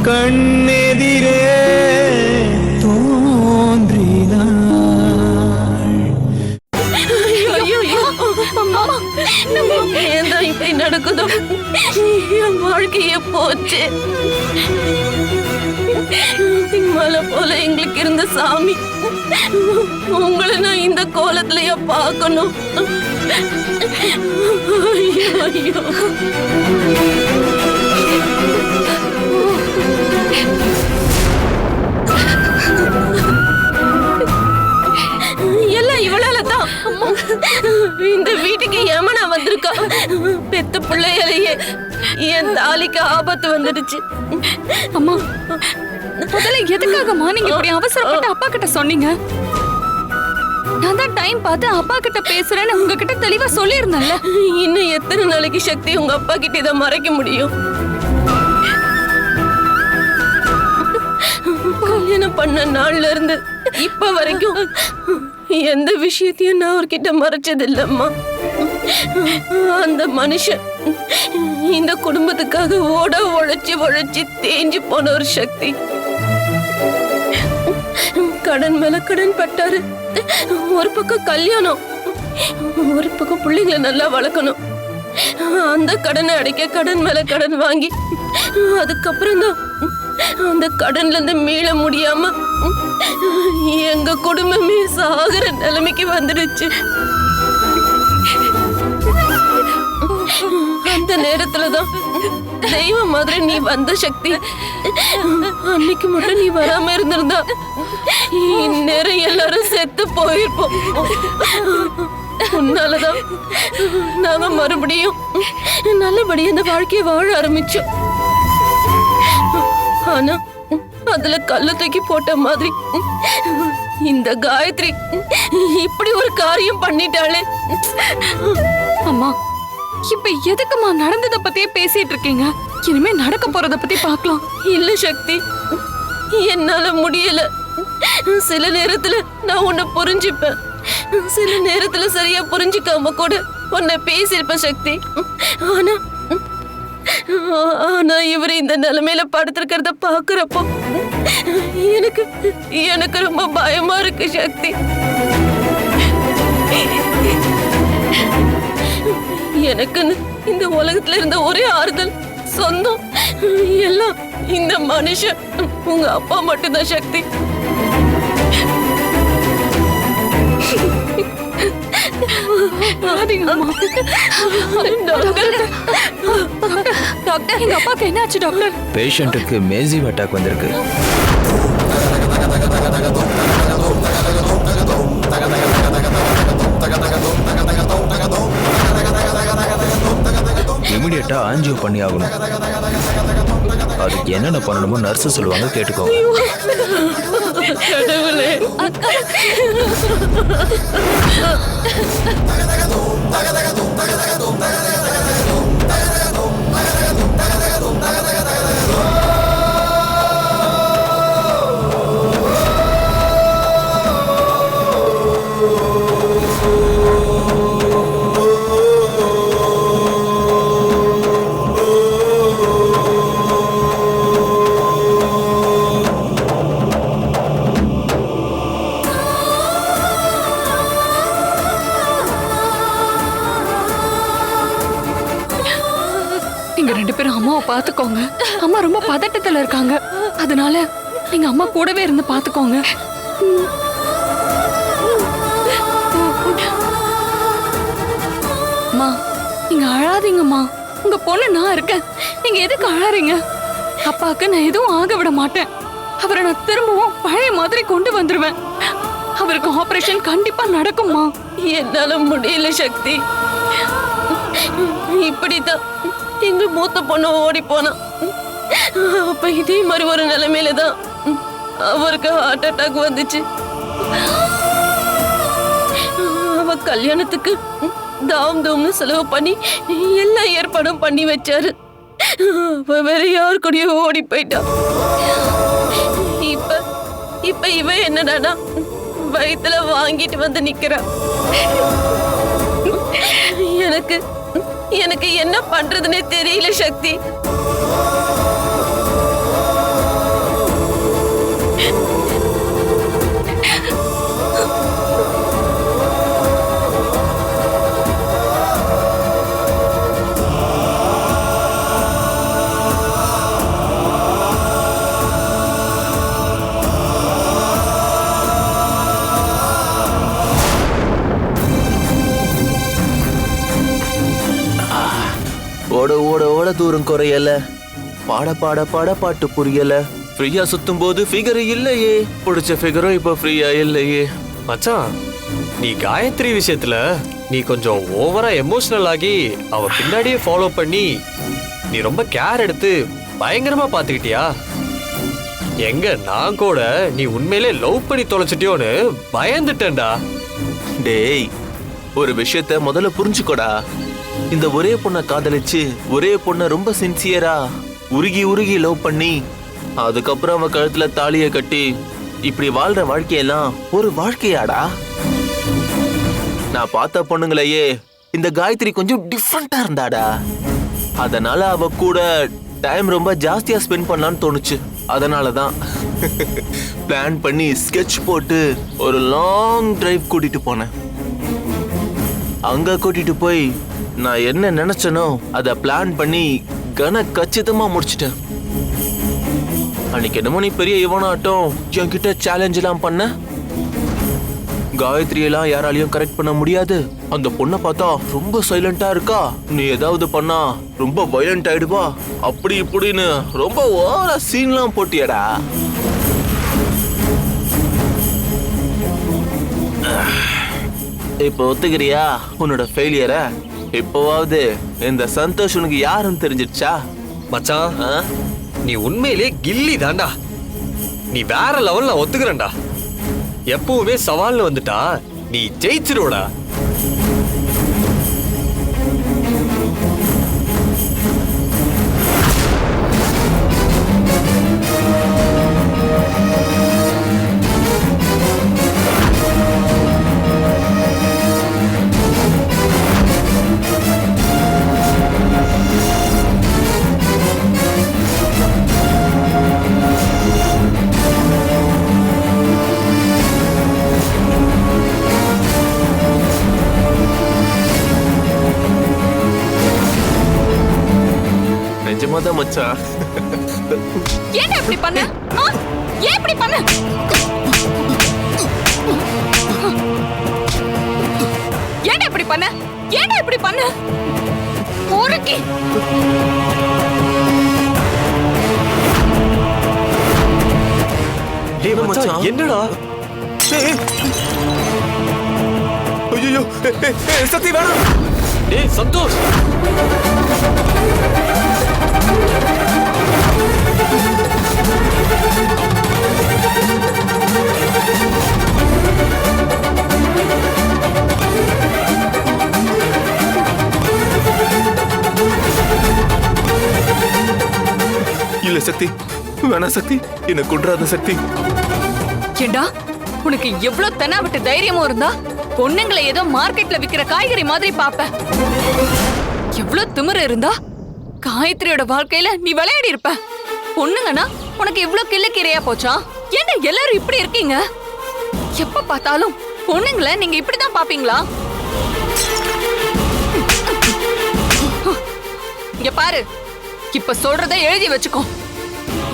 கண்ணெதிரே தோன்றினாள். ஏன் இப்படி நடக்குதோ? என் வாழ்க்கைய போச்சு. மலை போல எங்களுக்கு இருந்த சாமி உங்களை நான் இந்த கோலத்திலயா பார்க்கணும்? ஐயோ ஐயோ. எல்லாம் இவளாலதான் இந்த வீட்டுக்கு யமனா வந்திருக்கா. பெத்த பிள்ளையிலேயே என் தாலிக்கு ஆபத்து வந்துடுச்சு. அம்மா, முதல்ல எதுக்காகமா நீங்க இப்படி அவசரப்பட்டு அப்பா கிட்ட சொன்னீங்க? நான் தான் டைம் பார்த்து அப்பா கிட்ட பேசுறேன்னு உங்ககிட்ட தெளிவா சொல்லியிருந்தேன்ல. இன்னும் எத்தனை நாளைக்கு சக்தி உங்க அப்பா கிட்ட இதை மறைக்க முடியும்? கல்யாணம் பண்ண நாள்ல இருந்து இப்ப வரைக்கும் எந்த விஷயத்தையும் நான் அவர்கிட்ட மறைச்சது இல்லம்மா. அந்த மனுஷன் இந்த குடும்பத்துக்காக உழைச்சி உழைச்சி தேஞ்சு போன ஒரு சக்தி. கடன் மேல கடன் பட்டாரு. ஒரு பக்கம் கல்யாணம், ஒரு பக்கம் பிள்ளைங்களை நல்லா வளர்க்கணும். அந்த கடனை அடைக்க கடன் மேல கடன் வாங்கி அதுக்கப்புறம் தான் அந்த கடன்ல இருந்து மீள முடியாம எங்க குடும்பமே சாகுற நிலைமைக்கு வந்துடுச்சு. அந்த நேரத்துலதான் தெய்வம் மாதிரி நீ வந்த சக்தி. அன்னைக்கு மட்டும் நீ வராம இருந்திருந்தா இந்நேரம் எல்லாரும் செத்து போயிருப்போம். உன்னாலதான் நாம மறுபடியும் நல்லபடியா இந்த வாழ்க்கைய வாழ ஆரம்பிச்சோம். ஆனா அதுல கல்ல தூக்கி போட்ட மாதிரி இந்த காயத்ரி இப்படி ஒரு காரியம் பண்ணிட்டாளே. அம்மா, இப்ப எதுக்குமா நடந்தத பத்தியே பேசிட்டு இருக்கீங்க? இனிமே நடக்க போறத பத்தி பார்க்கலாம். இல்ல சக்தி, என்னால முடியல. சில நேரத்துல நான் உன்னை புரிஞ்சுப்பேன், சில நேரத்துல சரியா புரிஞ்சுக்காம கூட உன்னை பேசியிருப்பேன் சக்தி. ஆனா ஆனா இவரு இந்த நிலைமையில படுத்திருக்கிறத பாக்குறப்போ எனக்கு எனக்கு ரொம்ப பயமா இருக்கு சக்தி. எனக்குன்னு இந்த உலகத்துல இருந்த ஒரே ஆறுதல், சொந்தம் எல்லாம் இந்த மனுஷன் உங்க அப்பா மட்டும்தான் சக்தி. டாக்டர், எங்க அப்பாக்கு என்னாச்சு டாக்டர்? பேஷண்ட்டுக்கு மேசிவ் அட்டாக் வந்திருக்கு. இமிடியேட்டா ஆஞ்சியோ பண்ணி ஆகணும். அதுக்கு என்னென்ன பண்ணணுமோ நர்ஸ் சொல்லுவாங்க, கேட்டுக்கோ. கடவுளே. அம்மாவை பாத்துக்கோங்க. அம்மா ரொம்ப பதட்டத்துல இருக்காங்க. அதனால நீங்க அம்மா கூடவே இருந்து பாத்துக்கோங்க. அம்மா, நீங்க அழாதீங்கம்மா. உங்க பொண்ணு நான் இருக்கேன். நீங்க எதுக்கு அழறீங்க? அப்பாவுக்கு நான் எதுவும் ஆக விட மாட்டேன். அவரை நான் திரும்பவும் பழைய மாதிரி கொண்டு வந்துருவேன். அவருக்கு ஆபரேஷன் கண்டிப்பா நடக்கும்மா. என்னால முடியல சக்தி. இப்படித்தான் எங்க மூத்த பொண்ணு ஓடி போனா. அப்ப இதே மாதிரி ஒரு நிலைமையில தான் அவருக்கு ஹார்ட் அட்டாக் வந்துச்சு. அவ கல்யாணத்துக்கு தாம் தூம்னு செலவு பண்ணி எல்லா ஏற்பாடும் பண்ணி வச்சாரு. அவ வேற யாரு கூடயோ ஓடி போயிட்டா. இப்ப இப்ப இவ என்னடானா வயித்துல வாங்கிட்டு வந்து நிக்கிறா. எனக்கு எனக்கு என்ன பண்றதுன்னே தெரியல சக்தி. தூரம் குறையல, பாட பாட பாட பாட்டு புரியல, ஃப்ரீயா சுத்தும் போது ஃபிகர் இல்லையே, பிடிச்ச ஃபிகரும் இப்ப ஃப்ரீயா இல்லையே. மச்சான், நீ காயத்ரி விஷயத்துல நீ கொஞ்சம் ஓவரா எமோஷனல் ஆகி அவ பின்னாடியே ஃபாலோ பண்ணி நீ ரொம்ப கேர் எடுத்து பயங்கரமா பாத்துக்கிட்டியா? எங்க நான் கூட நீ உண்மையிலே லவ் பண்ணி தொலைச்சிட்டியோன்னு பயந்துட்டேன்டா. டேய், ஒரு விஷயத்த முதல்ல புரிஞ்சுக்கோடா. இந்த ஒரே பொண்ணை காதலிச்சு ஒரே பொண்ணை ரொம்ப சின்சியரா உருகி உருகி லவ் பண்ணி அதுக்கப்புறம் அவன் கழுத்துல தாலிய கட்டி இப்படி வாழ்ற வாழ்க்கையெல்லாம் ஒரு வாழ்க்கையாடா? நான் பார்த்த பொண்ணுங்களையே இந்த காயத்ரி கொஞ்சம் டிஃப்ரெண்டா இருந்தாடா. அதனால அவ கூட டைம் ரொம்ப ஜாஸ்தியா ஸ்பெண்ட் பண்ணலான்னு தோணுச்சு. அதனாலதான் பிளான் பண்ணி ஸ்கெட்ச் போட்டு ஒரு லாங் டிரைவ் கூட்டிட்டு போனேன். அங்க கூட்டிட்டு போய் நான் என்ன நினைச்சனோ அதை பிளான் பண்ணி கச்சிதமா முடிச்சிட்டேன். அன்னைக்கு என்னமோ நீ பெரிய இவனாட்டம் என்கிட்ட சேலஞ்ச் எல்லாம் பண்ண. காயத்ரி எல்லாம் யாராலையும் கரெக்ட் பண்ண முடியாது. அந்த பொண்ணை பார்த்தா ரொம்ப சைலண்டா இருக்கா, நீ ஏதாவது பண்ணா ரொம்ப வயலண்ட் ஆயிடுவா, அப்படி இப்படின்னு ரொம்ப ஓவரா சீன்லாம் போட்டியடா. இப்ப ஒத்துக்கிறியா உன்னோட ஃபெயிலியரை? இப்போவாவது இந்த சந்தோஷ் உனக்கு யாருன்னு தெரிஞ்சிடுச்சா? மச்சான், நீ உண்மையிலே கில்லி தாண்டா. நீ வேற லெவல்ல ஒத்துக்கிறேன்டா. எப்பவுமே சவால்னு வந்துட்டா நீ ஜெயிச்சிருவடா. நிஜமாதான் மச்சான். ஏன் இப்படி பண்ண? ஏன் இப்படி பண்ண? ஏன் இப்படி பண்ண? ஏன் இப்படி பண்ண? ஊருக்கு டேய் மச்சான், என்னடா? ஐயோ, சக்தி வேணாம். டேய் சந்தோஷ், இல்ல சக்தி, வேணா சக்தி, என்ன கொன்றாத சக்தி. ஏண்டா, உனக்கு எவ்வளவு தெனாவட்டு தைரியமும் இருந்தா பொண்ணுங்களை ஏதோ மார்க்கெட்ல விக்கிற காய்கறி மாதிரி பாப்ப. எவ்வளவு திமிரு இருந்தா காயத்ரியோட வாழ்க்கையில நீ விளையாடி இருப்ப. பொண்ணுங்கன்னா உனக்கு இவ்வளவு கிள்ளுக்கீரையா போச்சா? ஏன்டா எல்லாரும் இப்படி இருக்கீங்க? எப்ப பார்த்தாலும் பொண்ணுங்களை நீங்க இப்படிதான் பாப்பீங்களா? இங்க பாரு, இப்ப சொல்றத எழுதி வச்சுக்கோ.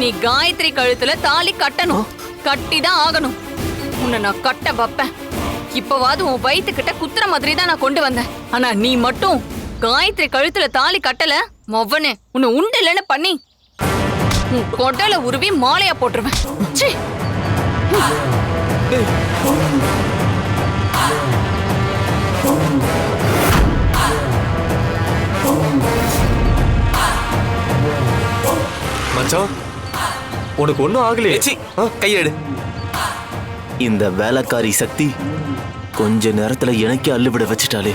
நீ காயத்ரி கழுத்துல தாலி கட்டணும், கட்டிதான் ஆகணும். உன்னை நான் கட்ட வைப்பேன். இப்பவாது உன் வயிற்றுக்கிட்ட குத்துற மாதிரி தான் நான் கொண்டு வந்தேன். ஆனா நீ மட்டும் காயத்ரி கழுத்துல தாலி கட்டல, மொவ்வனே உன்னை உண்டு இல்லைன்னு பண்ணி உன் கொடல உருவி மாலையா போட்டுருவேன். சீ. மச்சான், உனக்கு ஒண்ணும் ஆகலையே? கையெடு. இந்த வேலைக்காரி சக்தி கொஞ்ச நேரத்துல எனக்கே அள்ளுவிட வச்சுட்டாலே.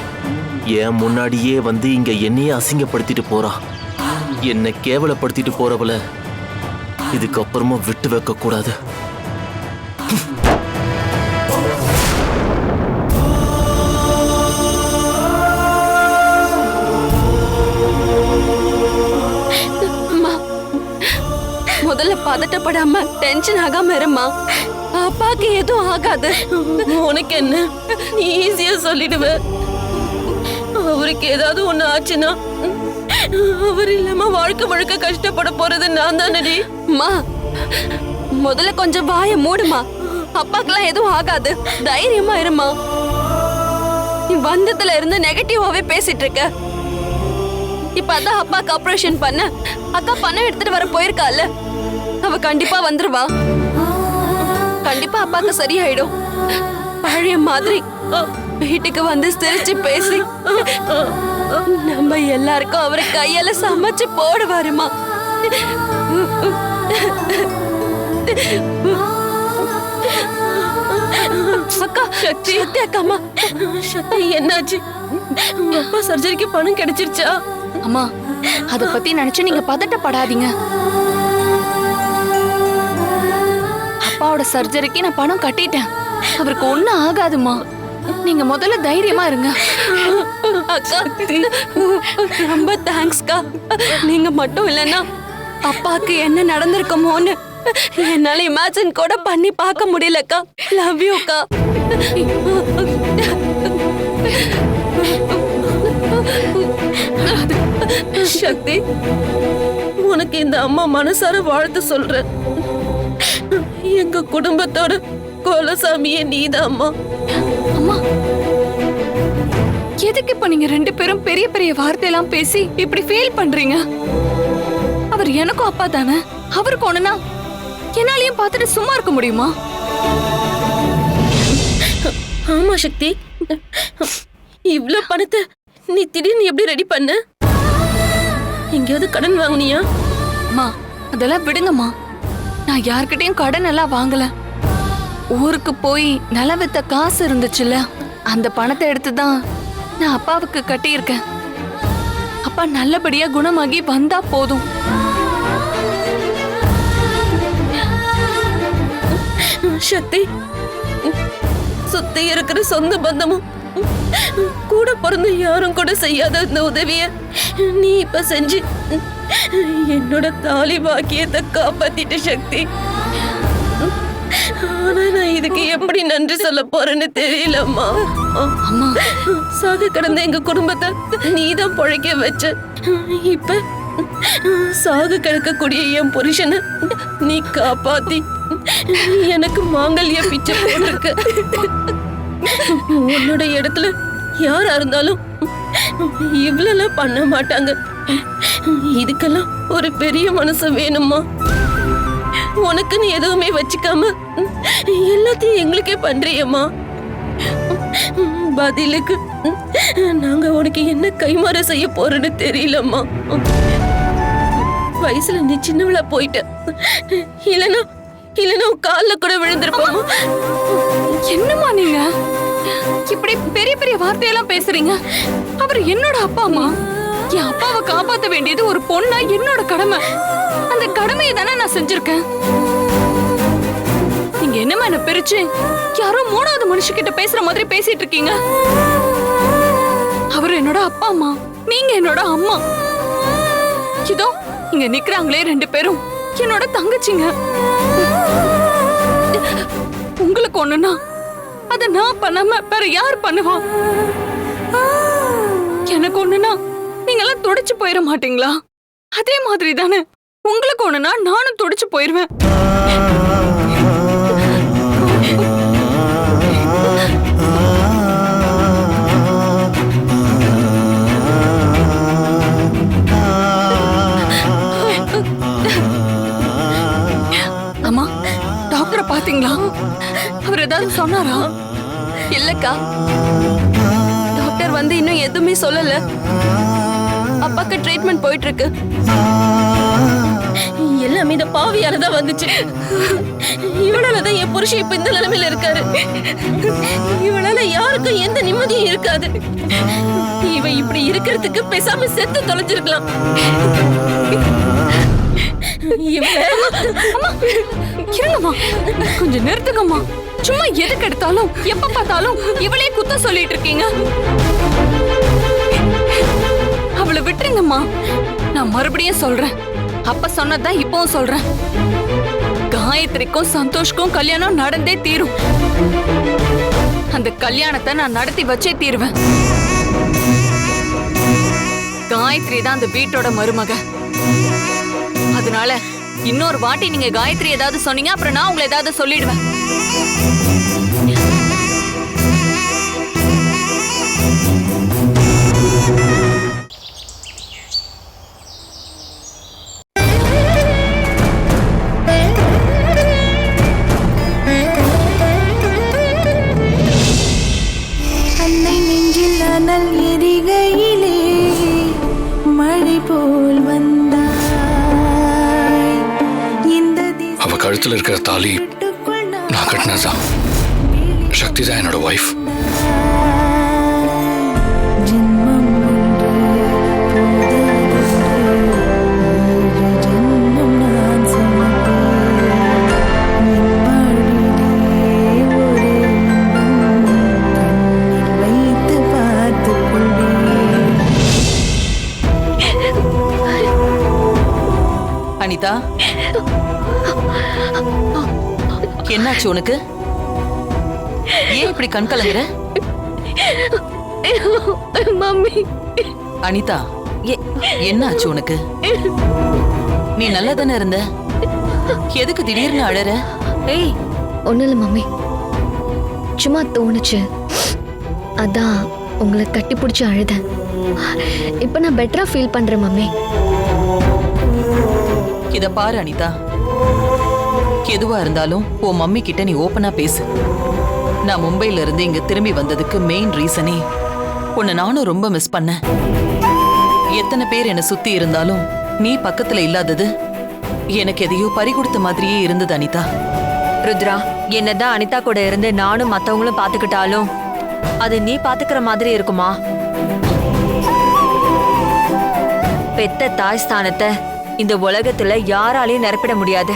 என் முன்னாடியே வந்து இங்க என்னையே அசிங்கப்படுத்திட்டு போறா. என்னை கேவலப்படுத்திட்டு போறவள இதுக்கப்புறமா விட்டு வைக்க கூடாது. முதல்ல பதட்டப்படாம டென்ஷன் ஆகாம இருமா. அப்பாக்கு எதுவும் ஆகாது. உனக்கு என்ன, நீ ஈஸியா சொல்லிடுவ. அவருக்கு ஏதாவது ஒண்ணு ஆச்சுன்னா அவர் இல்லாம வாழ்க்கை முழுக்க கஷ்டப்பட போறது நான் தானடி. அம்மா, முதல்ல கொஞ்சம் வாய மூடுமா. அப்பாக்கெல்லாம் எதுவும் ஆகாது, தைரியமா இருமா. நீ வந்ததுல இருந்து நெகட்டிவாவே பேசிட்டு இருக்க. இப்ப அதான் அப்பாக்கு ஆபரேஷன் பண்ண அக்கா பணம் எடுத்துட்டு வர போயிருக்கால, அவ கண்டிப்பா வந்துருவா. கண்டிப்பா அப்பாக்கு சரியாயிடும். பழைய மாதிரி வீட்டுக்கு வந்து சிரிச்சு பேசி நம்ம எல்லாருக்கும் அவரு கையால சமைச்சு போடுவாருமா. அக்கா சக்தி அக்காமா, சக்தி என்னாச்சு? உங்க அப்பா சர்ஜரிக்கு பணம் கிடைச்சிருச்சா? அம்மா அத பத்தி நினைச்சு நீங்க பதட்டப்படாதீங்க. அப்பாவோட சர்ஜரிக்கு நான் பணம் கட்டிட்டேன். அவருக்கு ஒண்ணும் ஆகாதுமா. நீங்க முதல்ல தைரியமா இருங்க. அக்கா ரொம்ப தேங்க்ஸ்க்கா. நீங்க மட்டும் இல்லைன்னா அப்பாக்கு என்ன நடந்திருக்குமோன்னு என்னால இமேஜின் கூட பண்ணி பார்க்க முடியலக்கா. லவ் யூ அக்கா. சக்தி, உனக்கு இந்த அம்மா மனசார வாழ்த்து சொல்றேன். எங்க குடும்பத்தோட கோலசாமியே நீதான் அம்மா. அம்மா எதுக்கு இப்ப நீங்க ரெண்டு பேரும் பெரிய பெரிய வார்த்தையெல்லாம் பேசி இப்படி ஃபீல் பண்றீங்க? அவர் எனக்கும் அப்பா தானே. அவருக்கு ஒண்ணுனா என்னாலையும் பார்த்துட்டு சும்மா இருக்க முடியுமா? ஆமா சக்தி, இவ்ளோ பணத்தை நீ திடீர்னு எப்படி ரெடி பண்ண? எங்கேயாவது கடன் வாங்குனியா? அம்மா அதெல்லாம் விடுங்கம்மா. நான் யார்கிட்டயும் கடன் எல்லாம் வாங்கல. ஊருக்கு போய் நிலம் வித்த காசு இருந்துச்சுல்ல, அந்த பணத்தை எடுத்துதான் நான் அப்பாவுக்கு கட்டியிருக்கேன். அப்பா நல்லபடியா குணமாகி வந்தா போதும். சக்தி, சுத்தி இருக்கிற சொந்த பந்தமும் கூட பிறந்த யாரும் கூட செய்யாத இந்த உதவிய நீ இப்ப செஞ்சு என்னோட தாலி பாக்கியத்தை காப்பாத்திட்ட சக்தி. ஆனா நான் இதுக்கு எப்படி நன்றி சொல்ல போறேன்னு தெரியலம்மா. அம்மா சாக கடந்த எங்க குடும்பத்தை நீதான் பொழைக்க வச்ச. இப்ப சாக கிடக்கக்கூடிய என் புருஷனை நீ காப்பாத்தி எனக்கு மாங்கல்ய பிச்சை போட்டிருக்க. உன்னோட இடத்துல யாரா இருந்தாலும் இவ்வளவு பண்ண மாட்டாங்க. இதுக்கெல்லாம் ஒரு பெரிய மனசு வேணுமா? உனக்குன்னு எதுவுமே வச்சுக்காம எல்லாத்தையும் எங்களுக்கே பண்றியம்மா. பதிலுக்கு நாங்க உனக்கு என்ன கைமாற செய்ய போறோன்னு தெரியலம்மா. வயசுல நீ சின்னவளா போயிட்ட. இல்லனா கால்ல கூட விழுந்திருப்போம். என்னம்மா நீங்க இப்படி பெரிய பெரிய வார்த்தையெல்லாம் பேசுறீங்க? அவர் என்னோட அப்பா அம்மா. என் அப்பாவை காப்பாத்த வேண்டியது ஒரு பொண்ணா என்னோட கடமை. அந்த கடமையை தானே நான் செஞ்சிருக்கேன். நீங்க என்னமா என்ன பிரிச்சு யாரோ மூணாவது மனுஷகிட்ட பேசுற மாதிரி பேசிட்டு இருக்கீங்க? அவர் என்னோட அப்பா அம்மா, நீங்க என்னோட அம்மா. இதோ இங்க நிக்கிறாங்களே ரெண்டு பேரும் என்னோட தங்கச்சிங்க. உங்களுக்கு ஒண்ணுனா அத நான் பண்ணாம வேற யார் பண்ணுவா? எனக்கு ஒண்ணுனா நீங்க எல்லாம் துடிச்சு போயிட மாட்டீங்களா? அதே மாதிரி தானே உங்களுக்கு ஒண்ணுனா நானும் துடிச்சு போயிருவேன். அம்மா டாக்டரை பாத்தீங்களா? அவர் ஏதாவது சொன்னாரா? இல்லக்கா, டாக்டர் வந்து இன்னும் எதுவுமே சொல்லல. அப்பாக்கு ட்ரீட்மெண்ட் போயிட்டு இருக்கு. எல்லாமே இந்த பாவியாலதான் வந்துச்சு. இவளாலதான் என் புருஷன் இப்ப இந்த நிலைமையில இருக்காரு. இவளால யாருக்கும் எந்த நிம்மதியும் இருக்காது. இவ இப்படி இருக்கிறதுக்கு பேசாம செத்து தொலைஞ்சிருக்கலாம். இருங்கம்மா, கொஞ்சம் நிறுத்துங்கம்மா. சும்மா எதுக்கு எடுத்தாலும் எப்ப பார்த்தாலும் இவளே குத்தம் சொல்லிட்டு இருக்கீங்க. அவளை விட்டுருங்கம்மா. நான் மறுபடியும் சொல்றேன், அப்ப சொன்னதான் இப்பவும் சொல்றேன். காயத்ரிக்கும் சந்தோஷ்க்கும் கல்யாணம் நடந்தே தீரும். அந்த கல்யாணத்தை நான் நடத்தி வச்சே தீருவேன். காயத்ரி தான் அந்த வீட்டோட மருமக. அதனால இன்னொரு வாட்டி நீங்க காயத்ரி ஏதாவது சொன்னீங்க, அப்புறம் நான் உங்களை ஏதாவது சொல்லிடுவேன். கழுத்தில் இருக்கிற தாலி நான் கட்டினதுதான். சக்தி தான் என்னோட ஒய்ஃப். அனிதா, என்னாச்சு உனக்கு? ஏன் இப்படி கண் கலங்குற? மம்மி, அனிதா, என்னாச்சு உனக்கு? நீ நல்லா தானே இருந்த, எதுக்கு திடீர்னு அழற? ஏய், ஒன்றும் இல்லை மம்மி, சும்மா தோணுச்சு, அதான் உங்களை கட்டி பிடிச்சி அழுதேன். இப்போ நான் பெட்டரா ஃபீல் பண்றேன் மம்மி. இத பாரு அனிதா, எதுவா இருந்தாலும் உன் மம்மி கிட்ட நீ ஓப்பனா பேசு. நான் மும்பைல இருந்து இங்க திரும்பி வந்ததுக்கு மெயின் ரீசனே உன்னை நானும் ரொம்ப மிஸ் பண்ணேன். எத்தனை பேர் என்னை சுத்தி இருந்தாலும் நீ பக்கத்துல இல்லாதது எனக்கு எதையோ பறி கொடுத்த மாதிரியே இருந்தது அனிதா. ருத்ரா, என்னதான் அனிதா கூட இருந்து நானும் மத்தவங்களும் பாத்துக்கிட்டாலும் அது நீ பாத்துக்கிற மாதிரி இருக்குமா? பெத்த தாய் ஸ்தானத்தை இந்த உலகத்துல யாராலையும் நிரப்பிட முடியாது.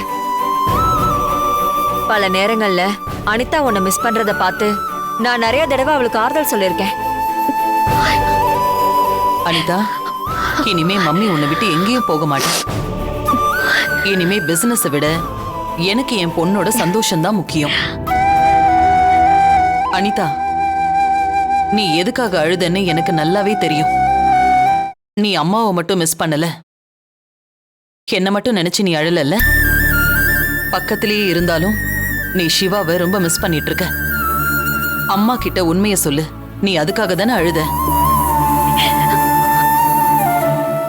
பல நேரங்கள்ல அனிதா உன்னை மிஸ் பண்றத பார்த்து நான் நிறைய தடவை அவளுக்கு ஆறுதல் சொல்லியிருக்கேன். அனிதா, இனிமே மம்மி உன்னை விட்டு எங்கேயும் போக மாட்டேன். இனிமே பிசினஸை விட எனக்கு என் பொண்ணோட சந்தோஷம்தான் முக்கியம். அனிதா, நீ எதுக்காக அழுதன்னு எனக்கு நல்லாவே தெரியும். நீ அம்மாவை மட்டும் மிஸ் பண்ணல, என்ன மட்டும் நினைச்சு நீ அழலல்ல. பக்கத்திலேயே இருந்தாலும் நீ சிவாவை ரொம்ப மிஸ் பண்ணிட்டு இருக்க. அம்மா கிட்ட உண்மைய சொல்லு, நீ அதுக்காக தானே அழுத?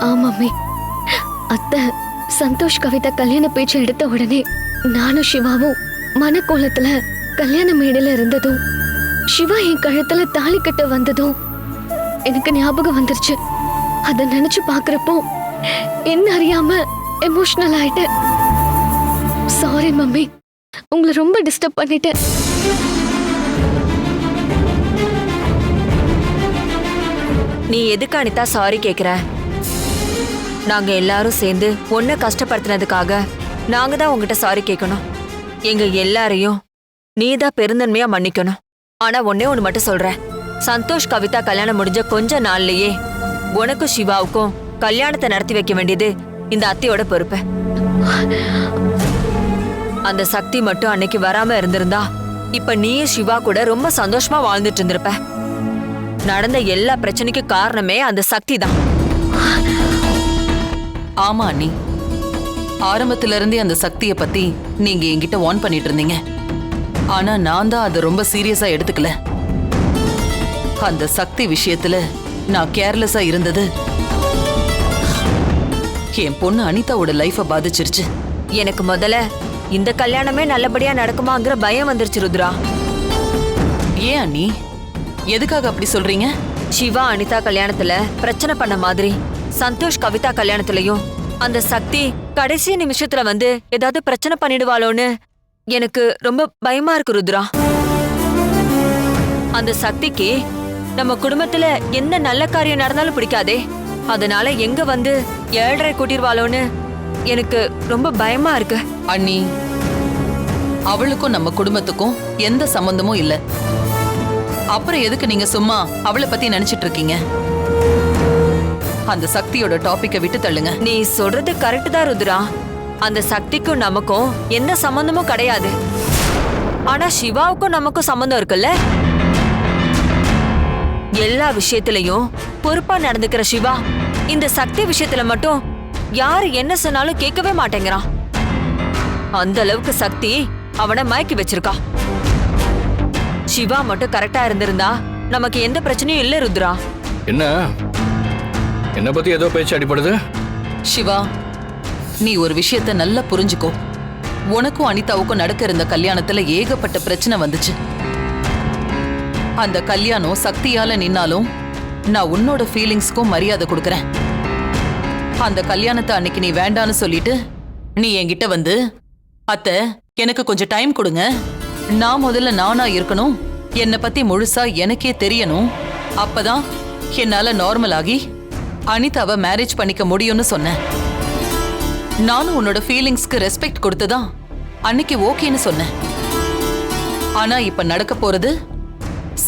ஆமாமே, அத்தை சந்தோஷ் கவிதா கல்யாண பேச்சு எடுத்த உடனே நானும் சிவாவும் மனக்கோலத்துல கல்யாண மேடையில இருந்ததும் சிவா என் கழுத்துல தாலி கட்ட வந்ததும் எனக்கு ஞாபகம் வந்துருச்சு. அதை நினைச்சு பாக்குறப்போ என்ன அறியாம எமோஷனல் ஆயிட்டேன். சாரி மம்மி, உங்களை ரொம்ப டிஸ்டர்ப் பண்ணிட்டேன். நீ எதுக்கு அனிதா சாரி கேக்குற? நாங்க எல்லாரும் சேர்ந்து உன்னை கஷ்டப்படுத்தினதுக்காக நாங்க தான் உங்ககிட்ட சாரி கேட்கணும். எங்க எல்லாரையும் நீதான் பெருந்தன்மையா மன்னிக்கணும். ஆனா ஒன்னே ஒண்ணு மட்டும் சொல்றேன், சந்தோஷ் கவிதா கல்யாணம் முடிஞ்ச கொஞ்ச நாள்லயே உனக்கும் சிவாவுக்கும் கல்யாணத்தை நடத்தி வைக்க வேண்டியது இந்த அத்தையோட பொறுப்பு. அந்த சக்தி மட்டும் அன்னைக்கு வராம இருந்திருந்தா இப்ப நீயும் சிவா கூட ரொம்ப சந்தோஷமா வாழ்ந்துட்டு இருந்திருப்ப. நடந்த எல்லா பிரச்சனைக்கும் காரணமே அந்த சக்தி தான். ஆமா அண்ணி, ஆரம்பத்துல இருந்தே அந்த சக்தியை பத்தி நீங்க என்கிட்ட வார்ன் பண்ணிட்டு இருந்தீங்க. ஆனா நான் தான் அதை ரொம்ப சீரியஸா எடுத்துக்கல. அந்த சக்தி விஷயத்துல நான் கேர்லெஸ்ஸா இருந்தது என் பொண்ணு அனிதாவோட லைஃப பாதிச்சிருச்சு. எனக்கு முதல்ல இந்த கல்யாணமே நல்லபடியா நடக்குமாங்கிற பயம் வந்துருச்சு ருத்ரா. ஏன் அண்ணி, எதுக்காக அப்படி சொல்றீங்க? சிவா அனிதா கல்யாணத்துல பிரச்சனை பண்ண மாதிரி சந்தோஷ் கவிதா கல்யாணத்துலயும் அந்த சக்தி கடைசி நிமிஷத்துல வந்து ஏதாவது பிரச்சனை பண்ணிடுவாளோன்னு எனக்கு ரொம்ப பயமா இருக்கு ருத்ரா. அந்த சக்திக்கு நம்ம குடும்பத்துல எந்த நல்ல காரியம் நடந்தாலும் பிடிக்காதே. அதனால எங்க வந்து ஏழரை கூட்டிடுவாளோன்னு எனக்கு ரொம்ப பயமா இருக்கு. அண்ணி, அவளுக்கும் நம்ம குடும்பத்துக்கும் எந்த சம்பந்தமும் இல்ல. அப்புறம் எதுக்கு நீங்க சும்மா அவளை பத்தி நினைச்சிட்டு இருக்கீங்க? அந்த சக்தியோட டாபிக்கை விட்டு தள்ளுங்க. நீ சொல்றது கரெக்ட் தான் ருத்ரா. அந்த சக்திக்கும் நமக்கும் எந்த சம்பந்தமும் கிடையாது. ஆனா சிவாவுக்கும் நமக்கும் சம்பந்தம் இருக்குல்ல. எல்லா விஷயத்திலையும் பொறுப்பா நடந்துக்கிற சிவா இந்த சக்தி விஷயத்துல மட்டும் யாரு என்ன சொன்னாலும் கேட்கவே மாட்டேங்கிறான். அந்த அளவுக்கு சக்தி அவனை மயக்கி வச்சிருக்கா. சிவா மட்டும் கரெக்டா இருந்திருந்தா நமக்கு எந்த பிரச்சனையும் இல்ல ருத்ரா. என்ன பத்தி ஏதோ பேச்சு அடிப்படுது? சிவா, நீ ஒரு விஷயத்த நல்லா புரிஞ்சுக்கோ. உனக்கும் அனிதாவுக்கும் நடக்க இருந்த கல்யாணத்துல ஏகப்பட்ட பிரச்சனை வந்துச்சு. அந்த கல்யாணம் சக்தியால நின்னாலும் நான் உன்னோட ஃபீலிங்ஸ்க்கும் மரியாதை கொடுக்கறேன். அந்த கல்யாணத்தை அன்னைக்கு நீ வேண்டான்னு சொல்லிட்டு நீ என்கிட்ட வந்து அத்தை, எனக்கு கொஞ்சம் டைம் கொடுங்க. நான் முதல்ல நானா இருக்கணும். என்னை பத்தி முழுசா எனக்கே தெரியணும். அப்பதான் என்னால நார்மல் ஆகி அனிதாவை மேரேஜ் பண்ணிக்க முடியும்னு சொன்னேன். நானும் உன்னோட ஃபீலிங்ஸ்க்கு ரெஸ்பெக்ட் கொடுத்துதான் அன்னைக்கு ஓகேன்னு சொன்னேன். ஆனா இப்ப நடக்க போறது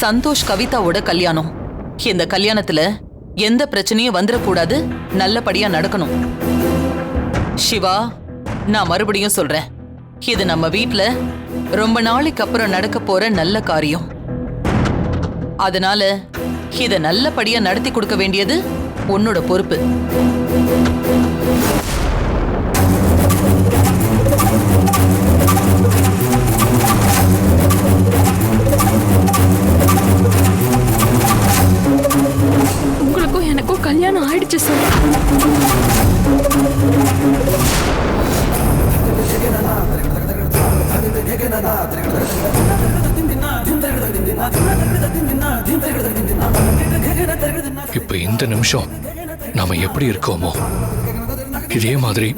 சந்தோஷ் கவிதாவோட கல்யாணம். இந்த கல்யாணத்துல எந்த பிரச்சனையும் வந்துடக்கூடாது, நல்லபடியா நடக்கணும். சிவா, நான் மறுபடியும் சொல்றேன், இது நம்ம வீட்ல ரொம்ப நாளைக்கு அப்புறம் நடக்க போற நல்ல காரியம். அதனால இத நல்லபடியா நடத்தி கொடுக்க வேண்டியது உன்னோட பொறுப்பு. உங்களுக்கும் எனக்கும் கல்யாணம் ஆயிடுச்சு சார். இப்ப இந்த நிமிஷம் நாம எப்படி இருக்கோமோ இதே மாதிரி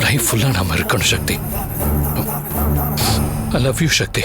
லைஃப் ஃபுல்லா நாம இருக்கணும் சக்தி. I love you Sakthi.